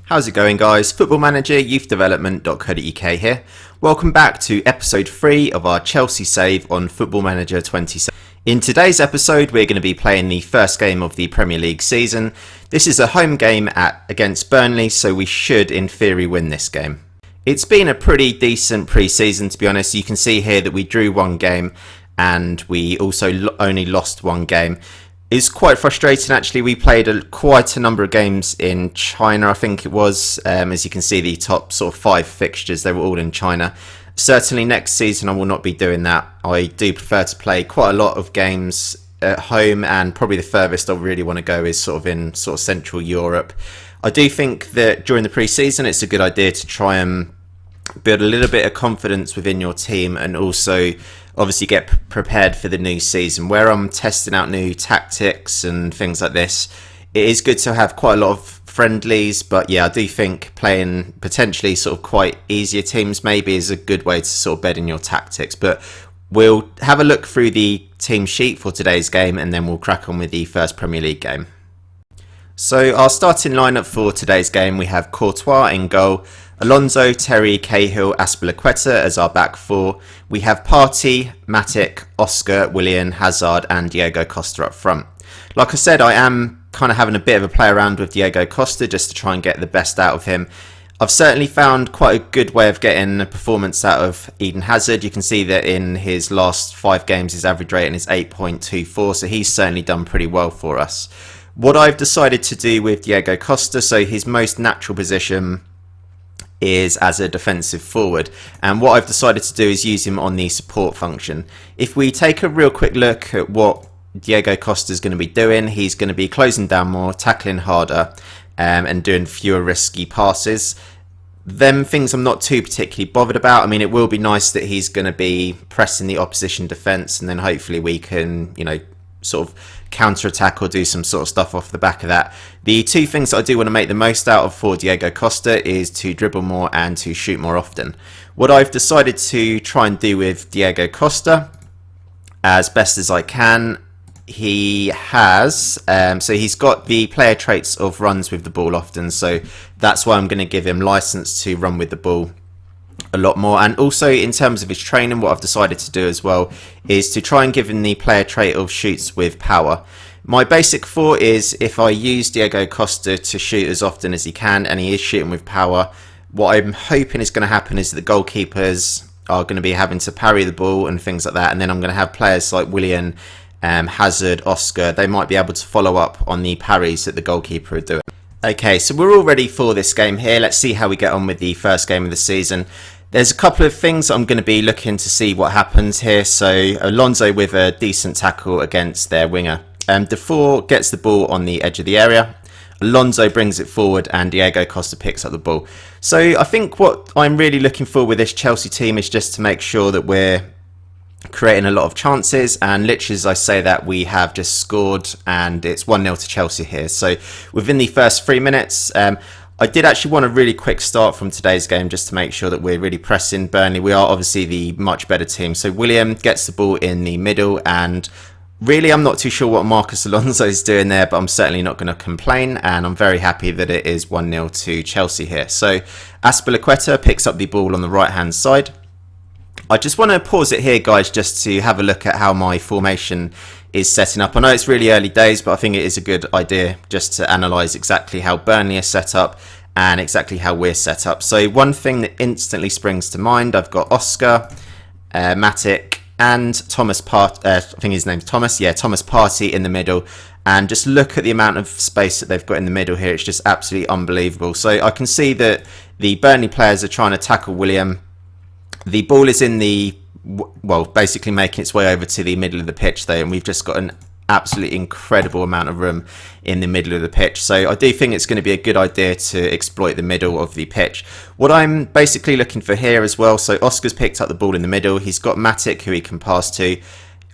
How's it going, guys? Football-ManagerYouthDevelopment.co.uk here. Welcome back to episode 3 of our Chelsea save on Football Manager 27. In today's episode, we're going to be playing the first game of the Premier League season. This is a home game against Burnley, so we should, in theory, win this game. It's been a pretty decent pre-season, to be honest. You can see here that we drew one game and we also only lost one game. It's quite frustrating, actually. We played quite a number of games in China, I think it was. As you can see, the top sort of 5 fixtures, they were all in China. Certainly next season I will not be doing that. I do prefer to play quite a lot of games at home, and probably the furthest I really want to go is sort of Central Europe. I do think that during the pre-season it's a good idea to try and build a little bit of confidence within your team, and also obviously get prepared for the new season where I'm testing out new tactics and things like this. It is good to have quite a lot of friendlies, but yeah, I do think playing potentially sort of quite easier teams maybe is a good way to sort of bed in your tactics. But we'll have a look through the team sheet for today's game and then we'll crack on with the first Premier League game. So our starting lineup for today's game, we have Courtois in goal, Alonso, Terry, Cahill, Azpilicueta as our back four. We have Partey, Matic, Oscar, Willian, Hazard and Diego Costa up front. Like I said, I am kind of having a bit of a play around with Diego Costa just to try and get the best out of him. I've certainly found quite a good way of getting a performance out of Eden Hazard. You can see that in his last 5 games his average rating is 8.24, so he's certainly done pretty well for us. What I've decided to do with Diego Costa, so his most natural position is as a defensive forward, and what I've decided to do is use him on the support function. If we take a real quick look at what Diego Costa is going to be doing, he's going to be closing down more, tackling harder, and doing fewer risky passes. Them things I'm not too particularly bothered about. I mean, it will be nice that he's going to be pressing the opposition defence, and then hopefully we can, sort of counter-attack or do some sort of stuff off the back of that. The 2 things that I do want to make the most out of for Diego Costa is to dribble more and to shoot more often. What I've decided to try and do with Diego Costa, as best as I can, he has, so he's got the player traits of runs with the ball often, so that's why I'm going to give him license to run with the ball a lot more. And also in terms of his training, what I've decided to do as well is to try and give him the player trait of shoots with power. My basic thought is if I use Diego Costa to shoot as often as he can and he is shooting with power, what I'm hoping is going to happen is that the goalkeepers are going to be having to parry the ball and things like that, and then I'm going to have players like Willian, Hazard, Oscar, they might be able to follow up on the parries that the goalkeeper are doing. Okay, so we're all ready for this game here. Let's see how we get on with the first game of the season. There's a couple of things I'm going to be looking to see what happens here. So Alonso with a decent tackle against their winger. Defour gets the ball on the edge of the area. Alonso brings it forward and Diego Costa picks up the ball. So I think what I'm really looking for with this Chelsea team is just to make sure that we're creating a lot of chances, and literally as I say that, we have just scored and it's 1-0 to Chelsea here. So within the first 3 minutes, I did actually want a really quick start from today's game just to make sure that we're really pressing Burnley. We are obviously the much better team. So William gets the ball in the middle, and really I'm not too sure what Marcos Alonso is doing there, but I'm certainly not going to complain, and I'm very happy that it is 1-0 to Chelsea here. So Azpilicueta picks up the ball on the right hand side. I just want to pause it here, guys, just to have a look at how my formation is setting up. I know it's really early days, but I think it is a good idea just to analyse exactly how Burnley is set up and exactly how we're set up. So one thing that instantly springs to mind, I've got Oscar, Matic and Thomas Partey, I think his name's Thomas, yeah, Thomas Partey in the middle. And just look at the amount of space that they've got in the middle here. It's just absolutely unbelievable. So I can see that the Burnley players are trying to tackle William. The ball is in the, well, basically making its way over to the middle of the pitch there, and we've just got an absolutely incredible amount of room in the middle of the pitch. So I do think it's going to be a good idea to exploit the middle of the pitch. What I'm basically looking for here as well, so Oscar's picked up the ball in the middle. He's got Matic who he can pass to.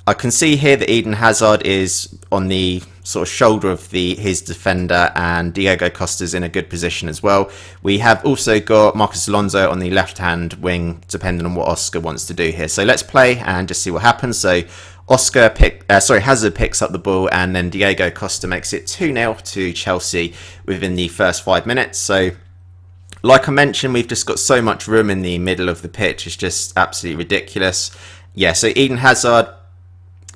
I can see here that Eden Hazard is on the sort of shoulder of his defender, and Diego Costa's in a good position as well. We have also got Marcos Alonso on the left-hand wing, depending on what Oscar wants to do here. So let's play and just see what happens. So Hazard picks up the ball, and then Diego Costa makes it 2-0 to Chelsea within the first 5 minutes. So Like I mentioned, we've just got so much room in the middle of the pitch. It's just absolutely ridiculous. Yeah, so Eden Hazard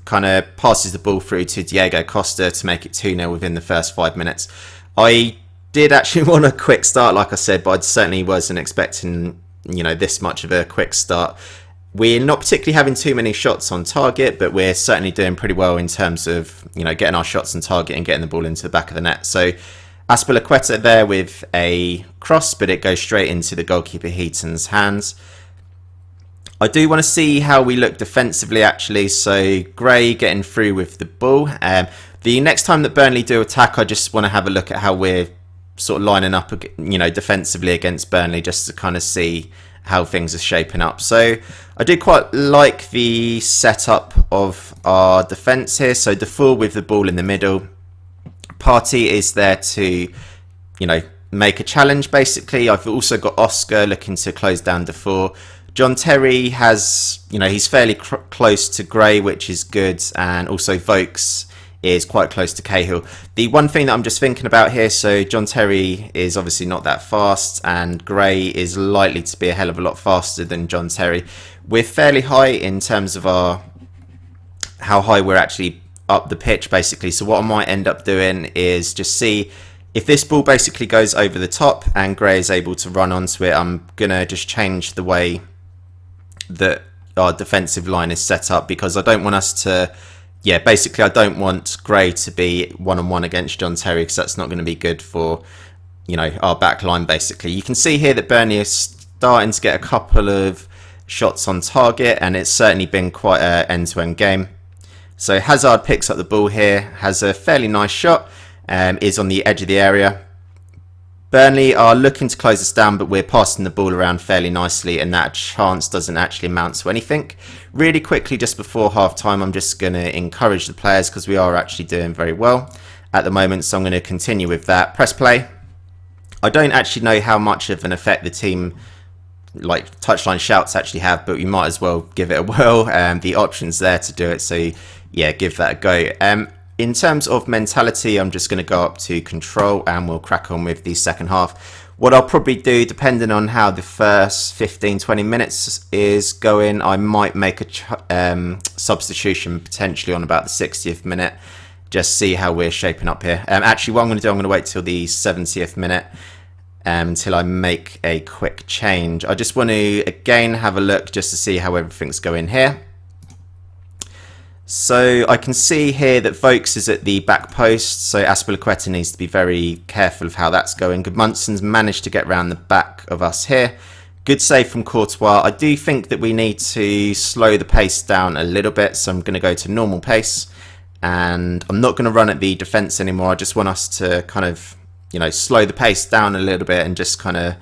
kind of passes the ball through to Diego Costa to make it 2-0 within the first 5 minutes. I did actually want a quick start, like I said, but I certainly wasn't expecting, this much of a quick start. We're not particularly having too many shots on target, but we're certainly doing pretty well in terms of, getting our shots on target and getting the ball into the back of the net. So Azpilicueta there with a cross, but it goes straight into the goalkeeper Heaton's hands. I do want to see how we look defensively, actually. So Gray getting through with the ball. The next time that Burnley do attack, I just want to have a look at how we're sort of lining up, defensively against Burnley, just to kind of see how things are shaping up. So I do quite like the setup of our defence here. So Defoe with the ball in the middle. Partey is there to, make a challenge, basically. I've also got Oscar looking to close down Defoe. John Terry has, he's fairly close to Gray, which is good. And also Vokes is quite close to Cahill. The one thing that I'm just thinking about here, so John Terry is obviously not that fast, and Gray is likely to be a hell of a lot faster than John Terry. We're fairly high in terms of how high we're actually up the pitch, basically. So what I might end up doing is just see if this ball basically goes over the top and Gray is able to run onto it. I'm gonna just change the way that our defensive line is set up, because I don't want us to, basically I don't want Gray to be one-on-one against John Terry, because that's not going to be good for, our back line, basically. You can see here that Burnley is starting to get a couple of shots on target, and it's certainly been quite an end-to-end game. So Hazard picks up the ball here, has a fairly nice shot, is on the edge of the area. Burnley are looking to close us down, but we're passing the ball around fairly nicely, and that chance doesn't actually amount to anything. Really quickly, just before half-time, I'm just going to encourage the players, because we are actually doing very well at the moment, so I'm going to continue with that. Press play. I don't actually know how much of an effect the team, like touchline shouts, actually have, but we might as well give it a whirl. The option's there to do it, so give that a go. In terms of mentality, I'm just going to go up to control and we'll crack on with the second half. What I'll probably do, depending on how the first 15-20 minutes is going, I might make a substitution potentially on about the 60th minute. Just see how we're shaping up here. Actually, what I'm going to do, I'm going to wait till the 70th minute until I make a quick change. I just want to, again, have a look just to see how everything's going here. So I can see here that Vokes is at the back post, so Azpilicueta needs to be very careful of how that's going. Gudmundsson's managed to get around the back of us here. Good save from Courtois. I do think that we need to slow the pace down a little bit, so I'm going to go to normal pace. And I'm not going to run at the defence anymore. I just want us to kind of, slow the pace down a little bit and just kind of,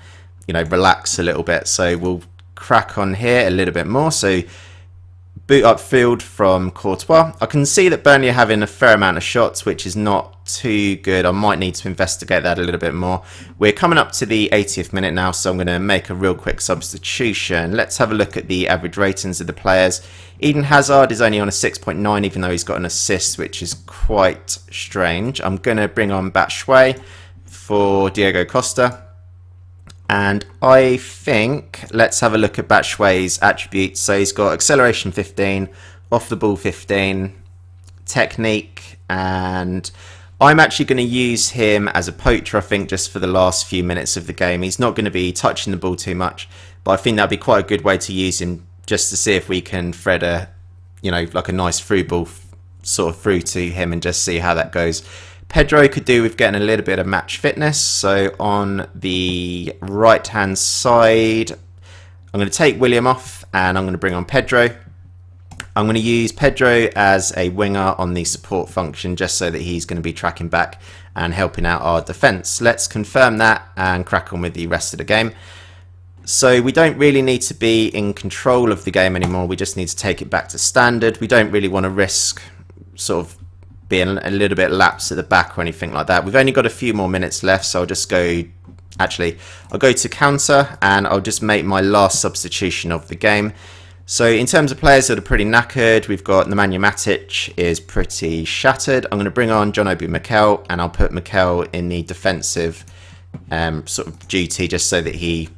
relax a little bit. So we'll crack on here a little bit more. So boot upfield from Courtois. I can see that Burnley are having a fair amount of shots, which is not too good. I might need to investigate that a little bit more. We're coming up to the 80th minute now, so I'm going to make a real quick substitution. Let's have a look at the average ratings of the players. Eden Hazard is only on a 6.9, even though he's got an assist, which is quite strange. I'm going to bring on Batshuayi for Diego Costa. And I think, let's have a look at Batshuayi's attributes. So he's got acceleration 15, off the ball 15, technique, and I'm actually going to use him as a poacher, I think, just for the last few minutes of the game. He's not going to be touching the ball too much, but I think that'd be quite a good way to use him, just to see if we can thread a, like a nice through ball sort of through to him and just see how that goes. Pedro could do with getting a little bit of match fitness. So on the right hand side, I'm going to take William off and I'm going to bring on Pedro. I'm going to use Pedro as a winger on the support function, just so that he's going to be tracking back and helping out our defence. Let's confirm that and crack on with the rest of the game. So we don't really need to be in control of the game anymore. We just need to take it back to standard. We don't really want to risk sort of being a little bit lapsed at the back or anything like that. We've only got a few more minutes left, so I'll just go, actually, I'll go to counter and I'll just make my last substitution of the game. So in terms of players that are pretty knackered, we've got Nemanja Matic is pretty shattered. I'm going to bring on John Obi Mikel and I'll put Mikel in the defensive sort of duty, just so that he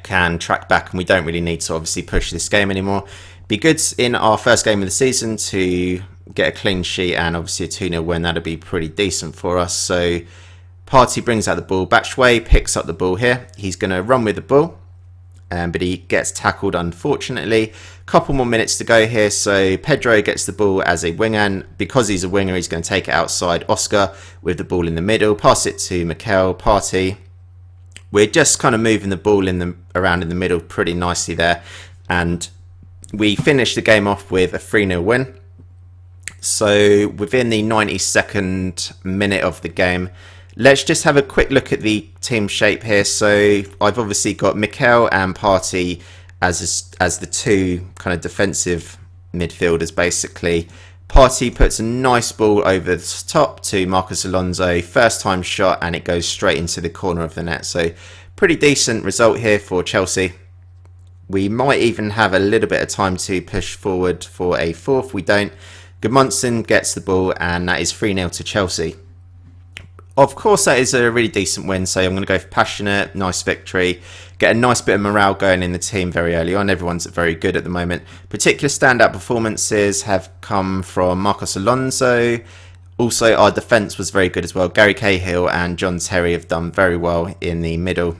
can track back, and we don't really need to obviously push this game anymore. Be good in our first game of the season to get a clean sheet, and obviously a 2-0 win. That'd be pretty decent for us. So Partey brings out the ball. Batchway picks up the ball here. He's going to run with the ball, but he gets tackled, unfortunately. Couple more minutes to go here, so Pedro gets the ball as a winger, and because he's a winger, he's going to take it outside. Oscar with the ball in the middle, pass it to Mikel. Partey. We're just kind of moving the ball around in the middle pretty nicely there, and we finish the game off with a 3-0 win. So within the 92nd minute of the game, let's just have a quick look at the team shape here. So I've obviously got Mikel and Partey as the two kind of defensive midfielders, basically. Partey puts a nice ball over the top to Marcos Alonso, first time shot, and it goes straight into the corner of the net. So pretty decent result here for Chelsea. We might even have a little bit of time to push forward for a fourth. We don't. Gudmundsson gets the ball, and that is 3-0 to Chelsea. Of course, that is a really decent win, so I'm going to go for passionate, nice victory. Get a nice bit of morale going in the team very early on. Everyone's very good at the moment. Particular standout performances have come from Marcos Alonso. Also, our defence was very good as well. Gary Cahill and John Terry have done very well in the middle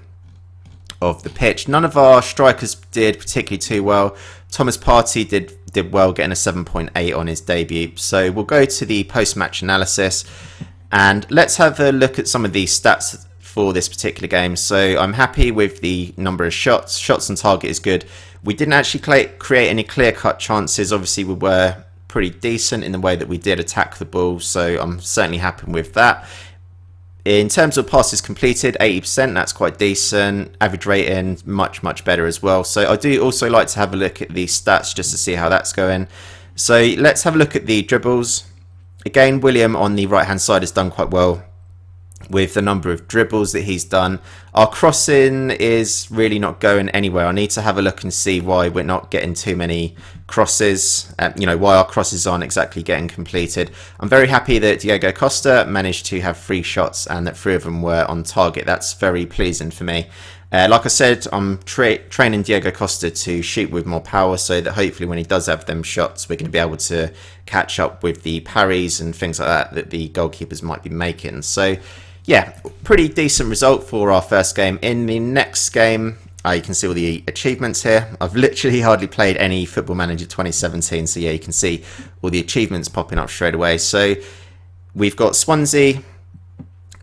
of the pitch. None of our strikers did particularly too well. Thomas Partey did well, getting a 7.8 on his debut. So we'll go to the post-match analysis, and let's have a look at some of these stats for this particular game. So I'm happy with the number of shots. Shots on target is good. We didn't actually create any clear-cut chances. Obviously, we were pretty decent in the way that we did attack the ball, so I'm certainly happy with that. In terms of passes completed, 80%, that's quite decent. Average rating, much, much better as well. So I do also like to have a look at the stats just to see how that's going. So let's have a look at the dribbles. Again, William on the right-hand side has done quite well with the number of dribbles that he's done. Our crossing is really not going anywhere. I need to have a look and see why we're not getting too many crosses, why our crosses aren't exactly getting completed. I'm very happy that Diego Costa managed to have 3 shots and that 3 of them were on target. That's very pleasing for me. Like I said, I'm training Diego Costa to shoot with more power, so that hopefully when he does have them shots, we're going to be able to catch up with the parries and things like that the goalkeepers might be making. So yeah, pretty decent result for our first game. In the next game, you can see all the achievements here. I've literally hardly played any Football Manager 2017, so yeah, you can see all the achievements popping up straight away. So we've got Swansea,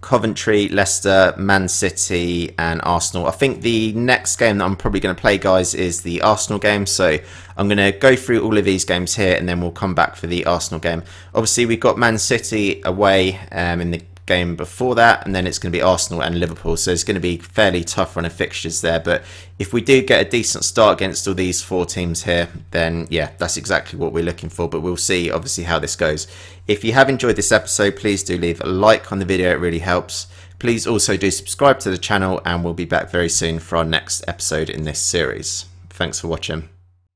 Coventry, Leicester, Man City and Arsenal. I think the next game that I'm probably going to play, guys, is the Arsenal game. So I'm going to go through all of these games here and then we'll come back for the Arsenal game. Obviously, we've got Man City away in the game before that, and then it's going to be Arsenal and Liverpool, so it's going to be fairly tough run of fixtures there. But if we do get a decent start against all these 4 teams here, then yeah, that's exactly what we're looking for. But we'll see obviously how this goes. If you have enjoyed this episode, please do leave a like on the video, it really helps. Please also do subscribe to the channel, and we'll be back very soon for our next episode in this series. Thanks for watching.